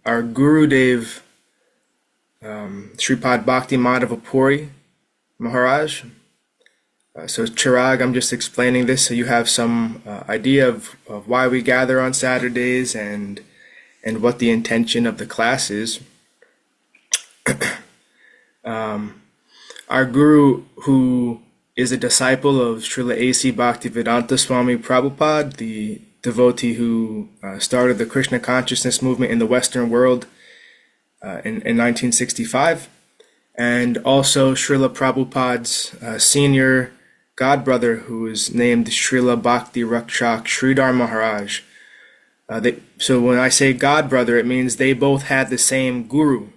our Gurudev, Sripad Bhakti Madhava Puri Maharaj. So Chirag, I'm just explaining this so you have some idea of why we gather on Saturdays and what the intention of the class is. Our Guru, who is a disciple of Srila A.C. Bhaktivedanta Swami Prabhupada, the devotee who started the Krishna consciousness movement in the Western world in 1965, and also Srila Prabhupada's senior godbrother, who is named Srila Bhakti Rakshak Sridhar Maharaj. So when I say godbrother, it means they both had the same guru,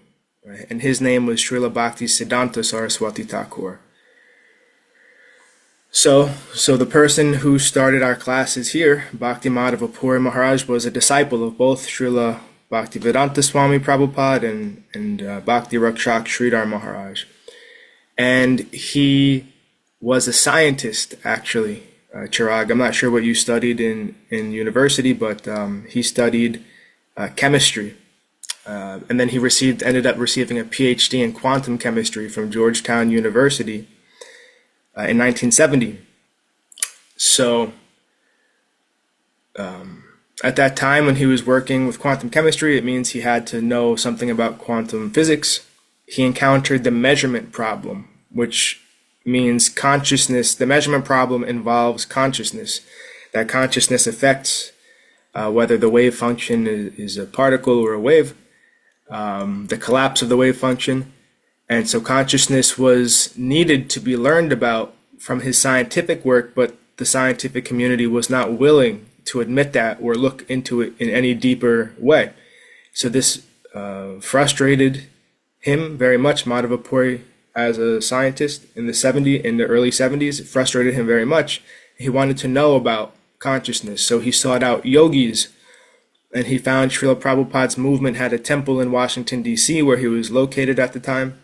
right? And his name was Srila Bhakti Siddhanta Saraswati Thakur. So the person who started our classes here, Bhakti Madhava Puri Maharaj, was a disciple of both Srila Bhaktivedanta Swami Prabhupada and Bhakti Rakshak Sridhar Maharaj. And he was a scientist, actually, Chirag. I'm not sure what you studied in university, but he studied chemistry. And then he ended up receiving a PhD in quantum chemistry from Georgetown University in 1970. So at that time, when he was working with quantum chemistry, it means he had to know something about quantum physics. He encountered the measurement problem, which means consciousness. The measurement problem involves consciousness. That consciousness affects whether the wave function is a particle or a wave, the collapse of the wave function. And so consciousness was needed to be learned about from his scientific work, but the scientific community was not willing to admit that or look into it in any deeper way. So this frustrated him very much. Madhava Puri, as a scientist in the early 70s, it frustrated him very much. He wanted to know about consciousness, so he sought out yogis, and he found Srila Prabhupada's movement had a temple in Washington, D.C., where he was located at the time,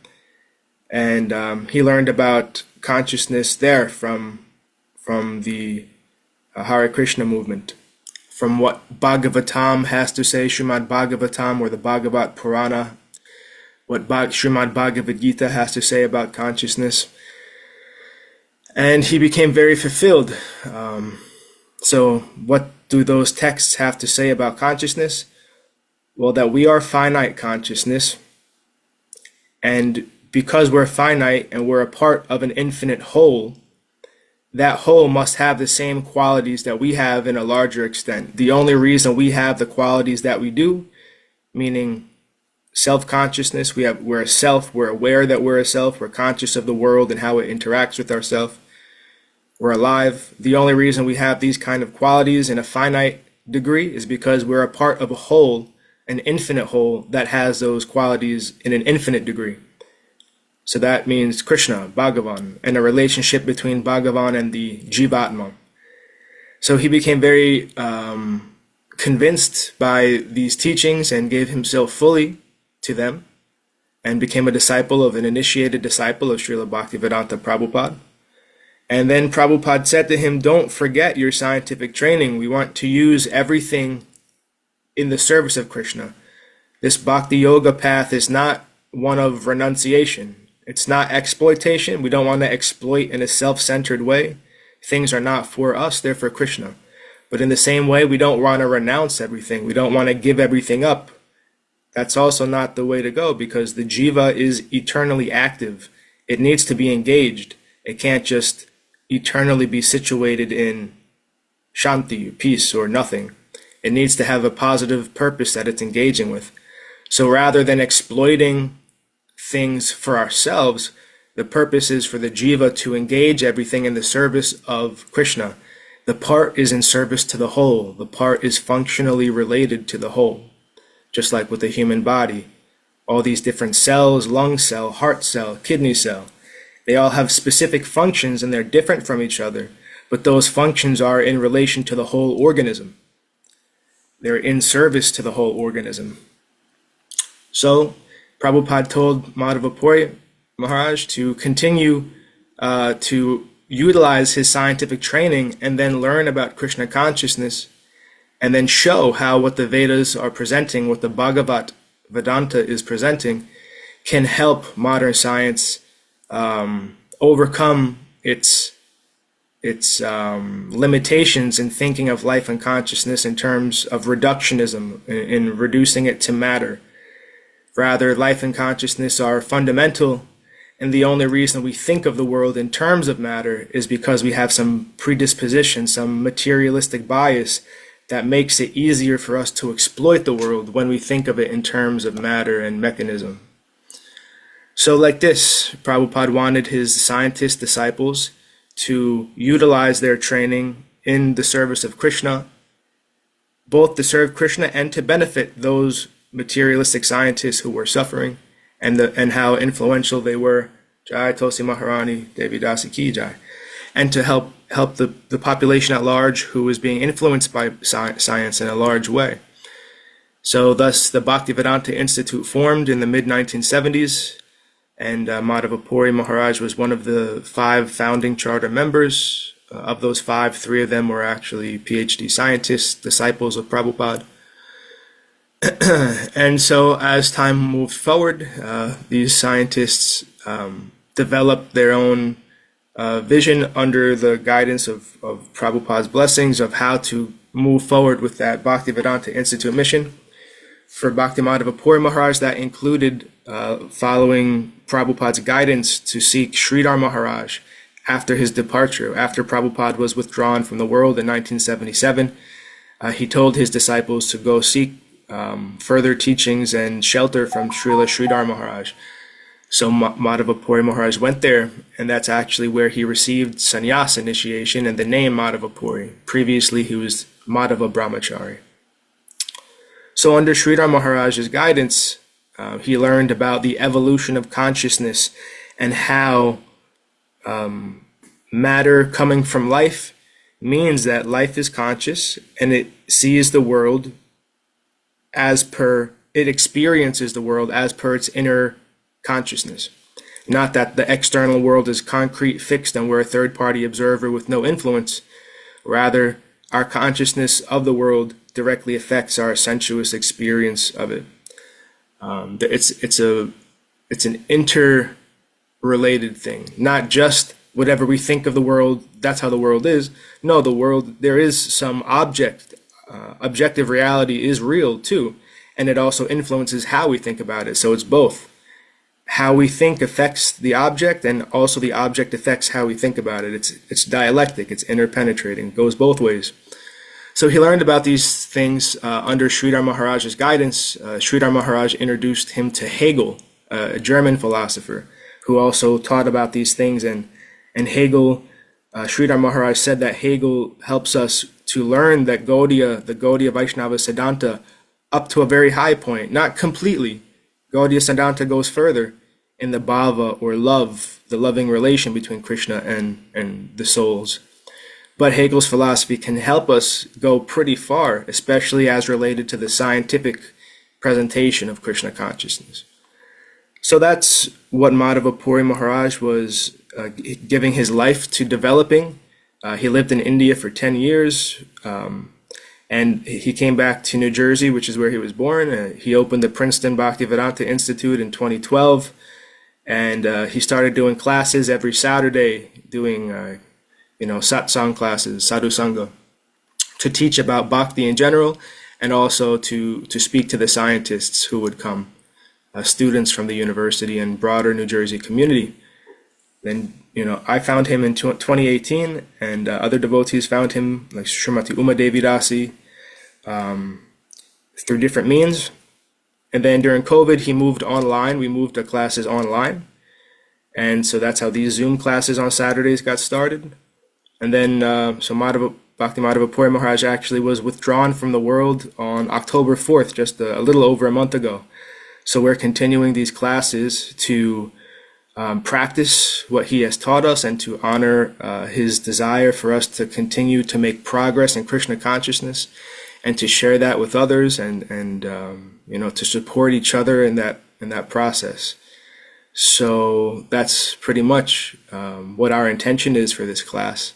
and he learned about consciousness there from the Hare Krishna movement, from what Bhagavatam has to say, Srimad Bhagavatam, or the Bhagavat Purana, what Srimad Bhagavad Gita has to say about consciousness. And he became very fulfilled. So what do those texts have to say about consciousness? Well, that we are finite consciousness, and because we're finite and we're a part of an infinite whole, that whole must have the same qualities that we have in a larger extent. The only reason we have the qualities that we do, meaning self-consciousness, we're a self, we're aware that we're a self, we're conscious of the world and how it interacts with ourself, we're alive. The only reason we have these kind of qualities in a finite degree is because we're a part of a whole, an infinite whole, that has those qualities in an infinite degree. So that means Krishna, Bhagavan, and a relationship between Bhagavan and the Jivatma. So he became very convinced by these teachings and gave himself fully to them, and became a disciple of an initiated disciple of Srila Bhaktivedanta Prabhupada. And then Prabhupada said to him, don't forget your scientific training. We want to use everything in the service of Krishna. This Bhakti Yoga path is not one of renunciation. It's not exploitation. We don't want to exploit in a self-centered way. Things are not for us, they're for Krishna. But in the same way, we don't want to renounce everything. We don't want to give everything up. That's also not the way to go, because the jiva is eternally active. It needs to be engaged. It can't just eternally be situated in shanti, peace, or nothing. It needs to have a positive purpose that it's engaging with. So rather than exploiting things for ourselves, the purpose is for the jiva to engage everything in the service of Krishna. The part is in service to the whole. The part is functionally related to the whole. Just like with the human body, all these different cells, lung cell, heart cell, kidney cell, they all have specific functions and they're different from each other, but those functions are in relation to the whole organism. They're in service to the whole organism. So Prabhupada told Madhava Puri Maharaj to continue to utilize his scientific training and then learn about Krishna consciousness, and then show how what the Vedas are presenting, what the Bhagavat Vedanta is presenting can help modern science overcome its limitations in thinking of life and consciousness in terms of reductionism, in reducing it to matter. Rather, life and consciousness are fundamental, and the only reason we think of the world in terms of matter is because we have some predisposition, some materialistic bias that makes it easier for us to exploit the world when we think of it in terms of matter and mechanism. So like this, Prabhupada wanted his scientist disciples to utilize their training in the service of Krishna, both to serve Krishna and to benefit those materialistic scientists who were suffering, and how influential they were. Jai Tulsi Maharani, Devi Dasi Ki Jai. And to help the population at large who was being influenced by science in a large way. So thus the Bhaktivedanta Institute formed in the mid-1970s, and Madhava Puri Maharaj was one of the 5 founding charter members. Of those 5, 3 of them were actually PhD scientists, disciples of Prabhupada. And so as time moved forward, these scientists developed their own vision under the guidance of Prabhupada's blessings of how to move forward with that Bhaktivedanta Institute mission. For Bhakti Madhava Puri Maharaj, that included following Prabhupada's guidance to seek Sridhar Maharaj after his departure. After Prabhupada was withdrawn from the world in 1977, he told his disciples to go seek further teachings and shelter from Srila Sridhar Maharaj. So Madhava Puri Maharaj went there, and that's actually where he received sannyas initiation and the name Madhava Puri. Previously, he was Madhava Brahmachari. So under Sridhar Maharaj's guidance, he learned about the evolution of consciousness and how matter coming from life means that life is conscious and it sees the world it experiences the world as per its inner consciousness. Not that the external world is concrete, fixed, and we're a third-party observer with no influence. Rather, our consciousness of the world directly affects our sensuous experience of it. It's an interrelated thing, not just whatever we think of the world, that's how the world is. No, the world, there is some objective reality is real too, and it also influences how we think about it. So it's both. How we think affects the object, and also the object affects how we think about it. It's dialectic, it's interpenetrating, goes both ways. So he learned about these things under Sridhar Maharaj's guidance. Sridhar Maharaj introduced him to Hegel, a German philosopher, who also taught about these things. And Hegel, Sridhar Maharaj said that Hegel helps us to learn that the Gaudiya Vaishnava Siddhanta up to a very high point, not completely. Gaudiya Siddhanta goes further in the bhava, or love, the loving relation between Krishna and the souls. But Hegel's philosophy can help us go pretty far, especially as related to the scientific presentation of Krishna consciousness. So that's what Madhava Puri Maharaj was giving his life to developing. He lived in India for 10 years, and he came back to New Jersey, which is where he was born. He opened the Princeton Bhaktivedanta Institute in 2012, and he started doing classes every Saturday, doing satsang classes, Sadhu-Sanga, to teach about bhakti in general, and also to speak to the scientists who would come, students from the university and broader New Jersey community. Then, I found him in 2018, and other devotees found him, like Srimati Uma Devi Dasi, through different means. And then during COVID, he moved online. We moved the classes online. And so that's how these Zoom classes on Saturdays got started. And then, Bhakti Madhava Puri Maharaj actually was withdrawn from the world on October 4th, just a little over a month ago. So we're continuing these classes to practice what he has taught us and to honor his desire for us to continue to make progress in Krishna consciousness and to share that with others and to support each other in that process. So that's pretty much what our intention is for this class.